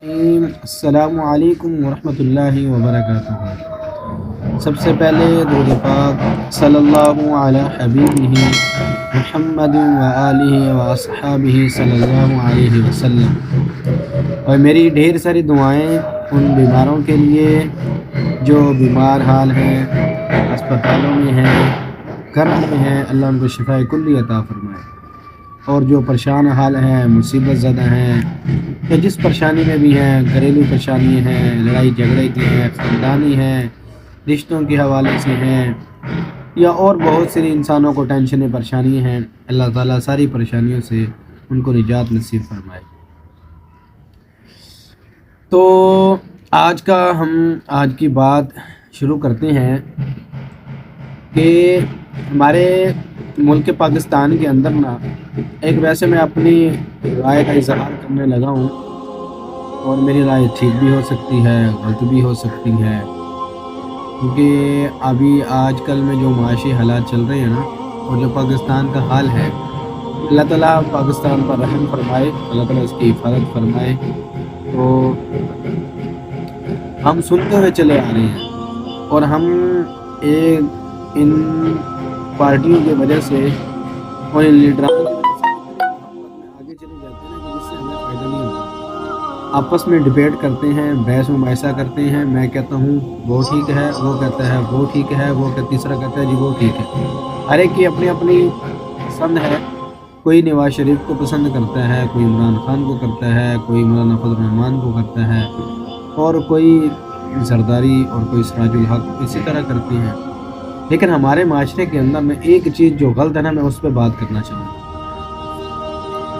السلام علیکم ورحمۃ اللہ وبرکاتہ۔ سب سے پہلے درود پاک صلی اللہ علی حبیبہ محمد و آلہ و اصحابہ صلی اللہ علیہ وسلم، اور میری ڈھیر ساری دعائیں ان بیماروں کے لیے جو بیمار حال ہیں، اسپتالوں میں ہیں، گھر میں ہیں، اللہ ان کو شفاء کلی عطا فرمائے، اور جو پریشان حال ہیں، مصیبت زدہ ہیں، یا جس پریشانی میں بھی ہیں، گھریلو پریشانی ہیں، لڑائی جھگڑے کی ہیں، خاندانی ہیں، رشتوں کے حوالے سے ہیں، یا اور بہت سی انسانوں کو ٹینشنیں پریشانی ہیں، اللہ تعالیٰ ساری پریشانیوں سے ان کو نجات نصیب فرمائے۔ تو آج کی بات شروع کرتے ہیں کہ ہمارے ملک پاکستان کے اندر ایک ویسے میں اپنی رائے کا اظہار کرنے لگا ہوں، اور میری رائے ٹھیک بھی ہو سکتی ہے، غلط بھی ہو سکتی ہے، کیونکہ ابھی آج کل میں جو معاشی حالات چل رہے ہیں اور جو پاکستان کا حال ہے، اللہ تعالیٰ پاکستان پر رحم فرمائے، اللہ تعالیٰ اس کی حفاظت فرمائے۔ تو ہم سنتے ہوئے چلے آ رہے ہیں، اور ہم ان پارٹیوں کی وجہ سے اور ان لیڈروں کی وجہ سے آگے چلے جاتے ہیں، جس سے ہمیں فائدہ نہیں ہوتا۔ آپس میں ڈبیٹ کرتے ہیں، بحث مباحثہ کرتے ہیں، میں کہتا ہوں وہ ٹھیک ہے، وہ کہتا ہے وہ ٹھیک ہے، وہ تیسرا کہتا ہے جی وہ ٹھیک ہے۔ ہر ایک کی اپنی اپنی پسند ہے، کوئی نواز شریف کو پسند کرتا ہے، کوئی عمران خان کو کرتا ہے، کوئی مولانا فضل الرحمان کو کرتا ہے، اور کوئی زرداری اور کوئی سراج الحق، اسی طرح کرتے ہیں۔ لیکن ہمارے معاشرے کے اندر میں ایک چیز جو غلط ہے میں اس پہ بات کرنا چاہوں گا۔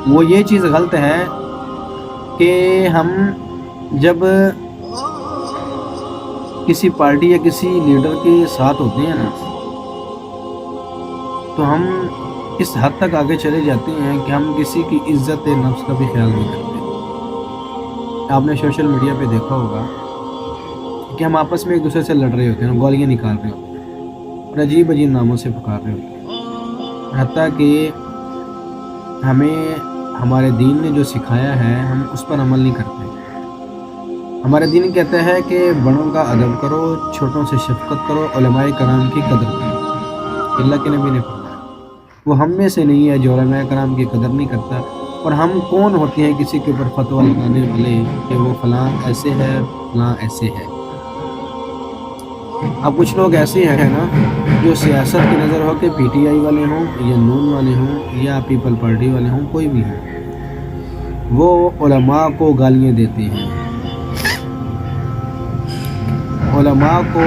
وہ یہ چیز غلط ہے کہ ہم جب کسی پارٹی یا کسی لیڈر کے ساتھ ہوتے ہیں تو ہم اس حد تک آگے چلے جاتے ہیں کہ ہم کسی کی عزت نفس کا بھی خیال نہیں کرتے۔ آپ نے سوشل میڈیا پہ دیکھا ہوگا کہ ہم آپس میں ایک دوسرے سے لڑ رہے ہوتے ہیں، گولیاں نکال رہے ہوتے ہیں، اور عجیب ناموں سے پکار رہے ہوتے ہیں، حتیٰ کہ ہمیں ہمارے دین نے جو سکھایا ہے ہم اس پر عمل نہیں کرتے۔ ہمارے دین کہتا ہے کہ بڑوں کا ادب کرو، چھوٹوں سے شفقت کرو، علماء کرام کی قدر کرو۔ اللہ کے نبی نے فرمایا، وہ ہم میں سے نہیں ہے جو علماء کرام کی قدر نہیں کرتا۔ اور ہم کون ہوتے ہیں کسی کے اوپر فتویٰ لگانے والے کہ وہ فلاں ایسے ہے، فلاں ایسے ہے۔ اب کچھ لوگ ایسے ہیں جو سیاست کی نظر ہو کہ پی ٹی آئی والے ہوں یا نون والے ہوں یا پیپل پارٹی والے ہوں، کوئی بھی ہوں، وہ علماء کو گالیاں دیتے ہیں، علماء کو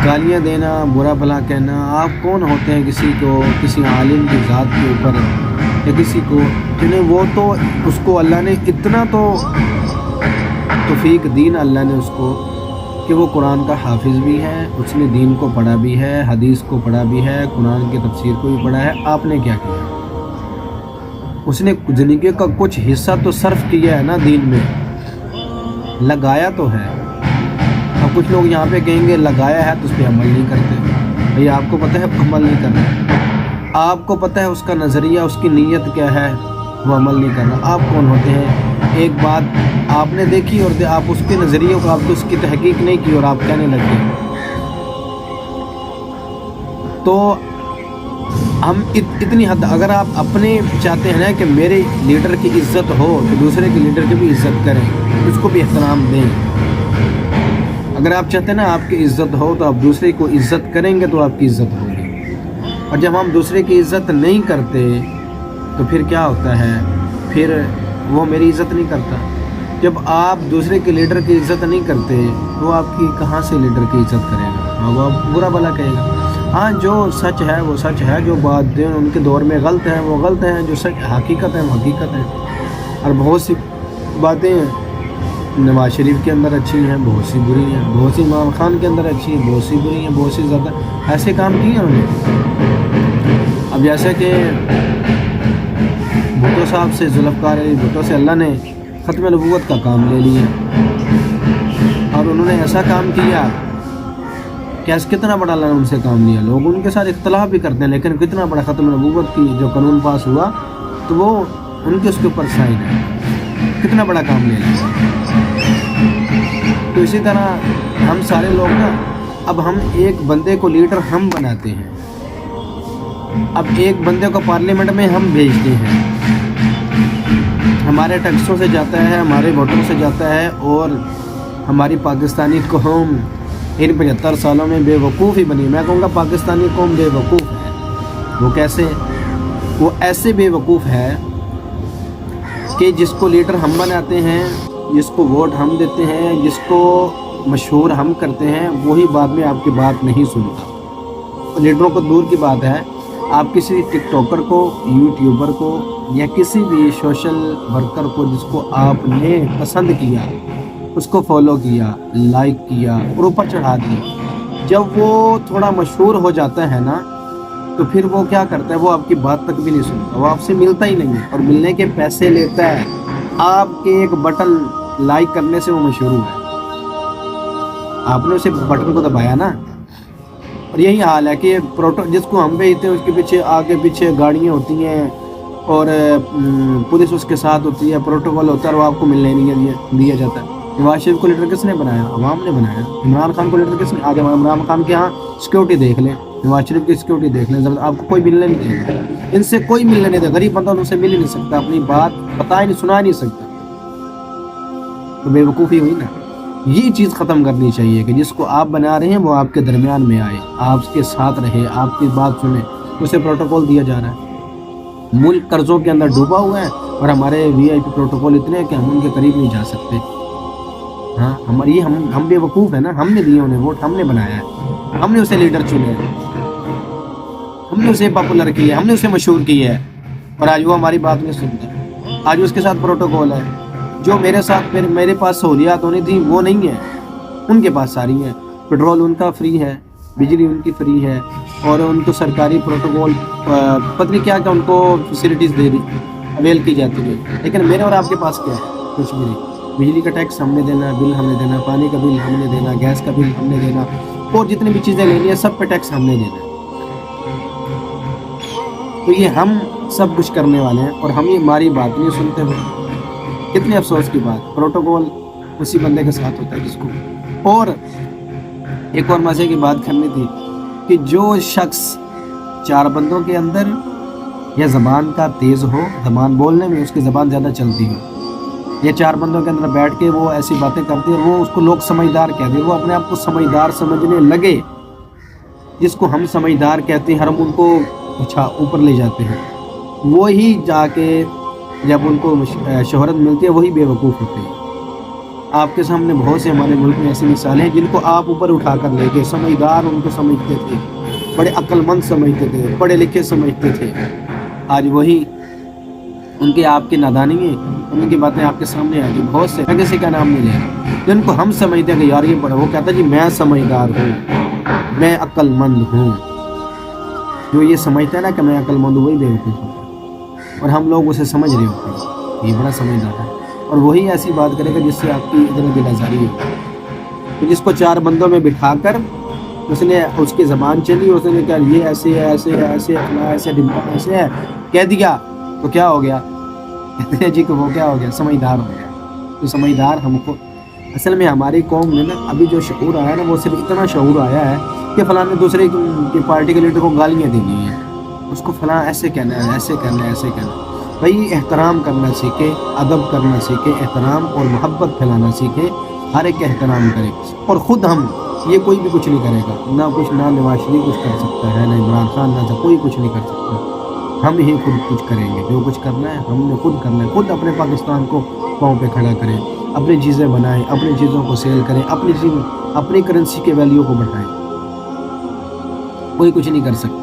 گالیاں دینا، برا بھلا کہنا۔ آپ کون ہوتے ہیں کسی عالم کی ذات کے اوپر یا کسی کو جنہیں وہ تو اس کو اللہ نے اتنا تو توفیق دین اللہ نے اس کو کہ وہ قرآن کا حافظ بھی ہے، اس نے دین کو پڑھا بھی ہے، حدیث کو پڑھا بھی ہے، قرآن کی تفسیر کو بھی پڑھا ہے۔ آپ نے کیا کیا؟ اس نے زندگی کا کچھ حصہ تو صرف کیا ہے نا دین میں، لگایا تو ہے۔ اب کچھ لوگ یہاں پہ کہیں گے لگایا ہے تو اس پہ عمل نہیں کرتے۔ بھئی آپ کو پتہ ہے عمل نہیں کرنا، آپ کو پتہ ہے اس کا نظریہ، اس کی نیت کیا ہے، وہ عمل نہیں کرنا۔ آپ کون ہوتے ہیں؟ ایک بات آپ نے دیکھی اور آپ اس کے نظریے کو، آپ کو اس کی تحقیق نہیں کی اور آپ کہنے لگے۔ تو ہم اتنی حد، اگر آپ اپنے چاہتے ہیں نا کہ میرے لیڈر کی عزت ہو تو دوسرے کے لیڈر کی بھی عزت کریں، اس کو بھی احترام دیں۔ اگر آپ چاہتے ہیں نا آپ کی عزت ہو تو آپ دوسرے کو عزت کریں گے تو آپ کی عزت ہوگی۔ اور جب ہم دوسرے کی عزت نہیں کرتے تو پھر کیا ہوتا ہے؟ پھر وہ میری عزت نہیں کرتا۔ جب آپ دوسرے کے لیڈر کی عزت نہیں کرتے تو وہ آپ کی کہاں سے لیڈر کی عزت کرے گا؟ وہ برا بھلا کہے گا۔ ہاں جو سچ ہے وہ سچ ہے، جو باتیں ان کے دور میں غلط ہیں وہ غلط ہیں، جو سچ حقیقت ہے وہ حقیقت ہے۔ اور بہت سی باتیں نواز شریف کے اندر اچھی ہیں، بہت سی بری ہیں، بہت سی عمران خان کے اندر اچھی ہیں، بہت سی بری ہیں، بہت سی زیادہ ایسے کام کیے ہیں انہوں نے۔ اب جیسے کہ بھٹو صاحب سے، ذوالفقار علی بھٹو سے اللہ نے ختم نبوت کا کام لے لیا، اور انہوں نے ایسا کام کیا کہ کتنا بڑا اللہ نے ان سے کام لیا۔ لوگ ان کے ساتھ اختلاف بھی کرتے ہیں، لیکن کتنا بڑا ختم نبوت کی جو قانون پاس ہوا تو وہ ان کے اس کے اوپر سائن ہے۔ कितना बड़ा काम ले लिया। तो इसी तरह हम सारे लोग ना, अब हम एक बंदे को लीडर हम बनाते हैं, अब एक बंदे को पार्लियामेंट में हम भेजते हैं, हमारे टैक्सों से जाता है, हमारे वोटों से जाता है, और हमारी पाकिस्तानी कौम इन 75 सालों में बेवकूफ़ ही बनी। मैं कहूँगा पाकिस्तानी कौम बेवकूफ़ है। वो कैसे? वो ऐसे बेवकूफ़ है कि जिसको लीडर हम बनाते हैं, जिसको वोट हम देते हैं, जिसको मशहूर हम करते हैं, वही बाद में आपकी बात नहीं सुनता। लीडरों को दूर की बात है, आप किसी टिकटॉकर को, यूट्यूबर को, या किसी भी सोशल वर्कर को जिसको आपने पसंद किया, उसको फॉलो किया, लाइक किया और ऊपर चढ़ा दिया, जब वो थोड़ा मशहूर हो जाता है ना, तो फिर वो क्या करता है, वो आपकी बात तक भी नहीं सुनता, वो आपसे मिलता ही नहीं है, और मिलने के पैसे लेता है। आपके एक बटन लाइक करने से वो मशहूर हुआ है, आपने उसे बटन को दबाया ना। और यही हाल है कि जिसको हम भेजते हैं उसके पीछे आगे पीछे गाड़ियाँ होती हैं, और पुलिस उसके साथ होती है, प्रोटोकॉल होता है, और वो आपको मिलने नहीं दिया जाता है। नवाज शरीफ को लीडर किसने बनाया? अवाम ने बनाया। इमरान खान को लीडर किसने? आज इमरान खान के यहाँ सिक्योरिटी देख लें, नवाज शरीफ की सिक्योरिटी देख लें, जब आपको कोई मिलने नहीं देगा, इनसे कोई मिलने नहीं देगा। गरीब बंदा उनसे मिल ही नहीं सकता, अपनी बात बता ही नहीं, सुना ही नहीं सकता। तो बेवकूफ़ी हुई ना। ये चीज़ ख़त्म करनी चाहिए कि जिसको आप बना रहे हैं वो आपके दरमियान में आए, आपके साथ रहे, आपकी बात सुने। उसे प्रोटोकॉल दिया जा रहा है। मुल्क कर्ज़ों के अंदर डूबा हुआ है, और हमारे VIP प्रोटोकॉल इतने हैं कि हम उनके करीब नहीं जा सकते। हाँ, हमारी हम बेवकूफ़ है ना। हमने दिए उन्हें वोट, हमने बनाया है, हमने उसे लीडर चुने हैं, हमने उसे पॉपुलर किया, हमने उसे मशहूर किया है, और आज वो हमारी बात नहीं सुनता। आज उसके साथ प्रोटोकॉल है। जो मेरे साथ मेरे पास सहूलियात होनी थी वो नहीं है, उनके पास सारी है। पेट्रोल उनका फ्री है, बिजली उनकी फ्री है, और उनको सरकारी प्रोटोकॉल पता नहीं क्या क्या उनको फैसिलिटीज़ दे दी, अवेल की जाती है। लेकिन मेरे और आपके पास क्या है? कुछ भी नहीं। बिजली का टैक्स हमने देना, बिल हमने देना, पानी का बिल हमने देना, गैस का बिल हमने देना, और जितनी भी चीज़ें लेनी है सब पे टैक्स हमने देना। तो ये हम सब कुछ करने वाले हैं, और हम ये हमारी बात नहीं सुनते हुए। कितने अफसोस की बात, प्रोटोकॉल उसी बंदे के साथ होता है जिसको। और एक और मज़े की बात करनी थी कि जो शख्स 4 बंदों के अंदर या ज़बान का तेज़ हो, ज़बान बोलने में उसकी ज़बान ज़्यादा चलती हो, या 4 बंदों के अंदर बैठ के वो ऐसी बातें करती है, वो उसको लोग समझदार कहते हैं, वो अपने आप को समझदार समझने लगे। जिसको हम समझदार कहते हैं, हम उनको ऊपर ले जाते हैं, वो ही जाके जब उनको शोहरत मिलती है वही बेवकूफ़ होते हैं। आपके सामने बहुत से हमारे मुल्क में ऐसी मिसालें हैं जिनको आप ऊपर उठा कर ले गए। समझदार उनको समझते थे, बड़े अक्लमंद समझते थे, पढ़े लिखे समझते थे। आज वही उनके आपके नादानी में उनकी बातें आपके सामने आ गई। बहुत से, मैं किसी का नाम नहीं ले रहा, जिनको हम समझते हैं कि यार ये बड़ा, वो कहता है जी मैं समझदार हूँ, मैं अक्लमंद हूँ। जो ये समझता है ना कि मैं अक्लमंद हूँ, वही बेवकूफ़ होता है, और हम लोग उसे समझ रहे होते हैं ये बड़ा समझदार है, और वही ऐसी बात करेगा जिससे आपकी इतनी दिलाजारी हो। तो जिसको 4 बंदों में बिठाकर उसने उसकी ज़बान चली, उसने कहा ये ऐसे है, ऐसे है, ऐसे ऐसे डिब्बा ऐसे है, कह दिया, तो क्या हो गया? कहते हैं जी कि वो क्या हो गया? समझदार हो गया। तो समझदार हमको असल में हमारी कौम में ना अभी जो शऊर आया ना, वो सिर्फ इतना शऊर आया है कि फ़लाने दूसरे की पार्टी के लीडर को गालियाँ देनी है, उसको फलां ऐसे कहना है, ऐसे करना है, ऐसे कहना है। भाई एहतराम करना सीखे, अदब करना सीखे, एहतराम और मोहब्बत फैलाना सीखे, हर एक एहतराम करे। और ख़ुद हम, ये कोई भी कुछ नहीं करेगा, ना कुछ, ना नवाज शरीफ कुछ कर सकता है, ना इमरान खान, ना कोई कुछ नहीं कर सकता। हम ही खुद कुछ करेंगे, जो कुछ करना है हमने खुद करना है। खुद अपने पाकिस्तान को पाँव पे खड़ा करें, अपनी चीज़ें बनाएं, अपनी चीज़ों को सेल करें, अपनी करेंसी के वैल्यू को बढ़ाएं। कोई कुछ नहीं कर सकता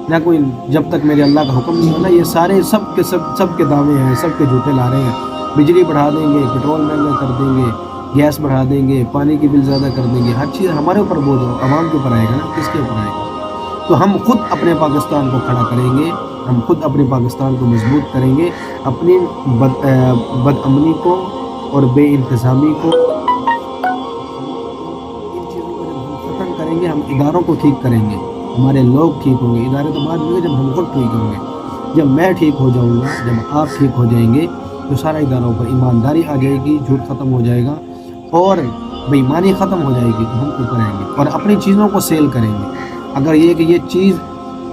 ना कोई, जब तक मेरे अल्लाह का हुक्म नहीं होना। ये सारे सब के दावे हैं, सब के झूठे ला रहे हैं। बिजली बढ़ा देंगे, पेट्रोल महंगा कर देंगे, गैस बढ़ा देंगे, पानी की बिल ज़्यादा कर देंगे, हर चीज़ हमारे ऊपर बोझ हो, आवाम के ऊपर आएगा ना, किसके ऊपर आएगा? तो हम खुद अपने पाकिस्तान को खड़ा करेंगे, हम खुद अपने पाकिस्तान को मजबूत करेंगे, अपनी बदअमनी को और बेइंतज़ामी को, इन चीज़ों को जब हम ख़त्म करेंगे, हम इदारों को ठीक करेंगे, हमारे लोग ठीक होंगे। इदारे तो बाद में जब हम खुद ठीक होंगे, जब मैं ठीक हो जाऊंगा, जब आप ठीक हो जाएंगे, जो सारा इदारों पर ईमानदारी आ जाएगी, झूठ ख़त्म हो जाएगा और बेईमानी ख़त्म हो जाएगी, तो हम ऊपर आएंगे और अपनी चीज़ों को सेल करेंगे। अगर ये कि ये चीज़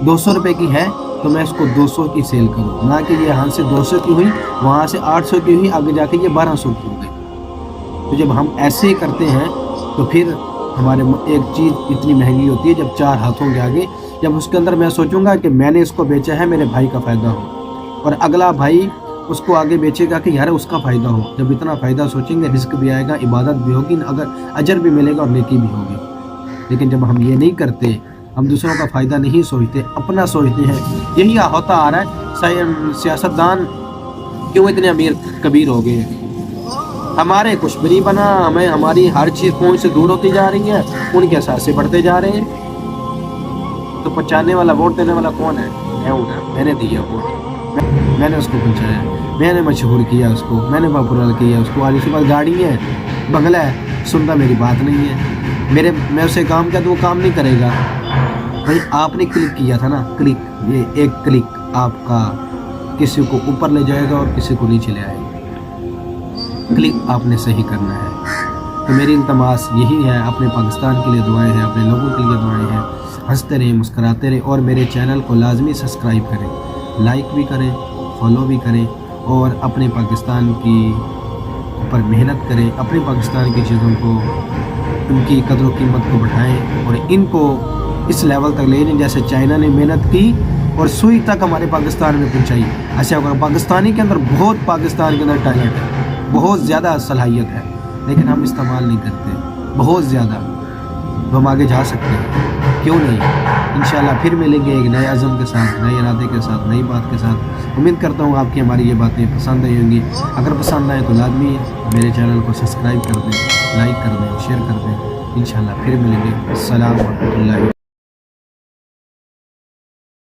200 रुपये की है तो मैं इसको 200 की सेल करूँ, ना कि ये यहाँ से 200 की हुई, वहाँ से 800 की हुई, आगे जाके ये 1200 की हो गई। तो जब हम ऐसे ही करते हैं तो फिर हमारे एक चीज़ इतनी महंगी होती है जब 4 हाथों के आगे, जब उसके अंदर मैं सोचूंगा कि मैंने इसको बेचा है मेरे भाई का फ़ायदा हो, और अगला भाई उसको आगे बेचेगा कि यार उसका फ़ायदा हो। जब इतना फ़ायदा सोचेंगे, रिस्क भी आएगा, इबादत भी होगी, अगर अजर भी मिलेगा और नेकी भी होगी। लेकिन जब हम ये नहीं करते, हम दूसरों का फ़ायदा नहीं सोचते, अपना सोचते हैं, यही होता आ रहा है। सियासतदान क्यों इतने अमीर कबीर हो गए? हमारे कुछ भी नहीं बना, हमें हमारी हर चीज़ पहुँच से दूर होती जा रही है, उनके साथ से बढ़ते जा रहे हैं। तो पहुँचाने वाला, वोट देने वाला कौन है? मैंने दिया वोट, मैंने उसको पहुँचाया, मैंने मशहूर किया उसको, मैंने पॉपुलर किया उसको। आज उसके पास गाड़ी है, बंगला है, सुनता मेरी बात नहीं है। मैं उसे काम किया तो वो काम नहीं करेगा। भाई आपने क्लिक किया था ना, क्लिक, ये एक क्लिक आपका किसी को ऊपर ले जाएगा और किसी को नीचे ले आएगा। क्लिक आपने सही करना है। तो मेरी इल्तमास यही है, अपने पाकिस्तान के लिए दुआएं हैं, अपने लोगों के लिए दुआएं हैं। हंसते रहें, मुस्कराते रहें और मेरे चैनल को लाजमी सब्सक्राइब करें, लाइक भी करें, फॉलो भी करें और अपने पाकिस्तान की ऊपर मेहनत करें। अपने पाकिस्तान की चीज़ों को, उनकी कदर कीमत को बढ़ाएं और इनको इस लेवल तक ले जाएं जैसे चाइना ने मेहनत की और सुई तक हमारे पाकिस्तान में पहुंचाई। ऐसा होगा, पाकिस्तानी के अंदर बहुत, पाकिस्तान के अंदर टैलेंट है, बहुत ज़्यादा सलाहियत है, लेकिन हम इस्तेमाल नहीं करते, बहुत ज़्यादा। तो हम आगे जा सकते हैं, क्यों नहीं? इंशाल्लाह फिर मिलेंगे एक नए अज़म के साथ, नए इरादे के साथ, नई बात के साथ। उम्मीद करता हूँ आपकी हमारी ये बातें पसंद आई होंगी। अगर पसंद आए तो लाजमी मेरे चैनल को सब्सक्राइब कर दें, लाइक कर दें, शेयर कर दें। इंशाल्लाह फिर मिलेंगे। अस्सलाम वालेकुम।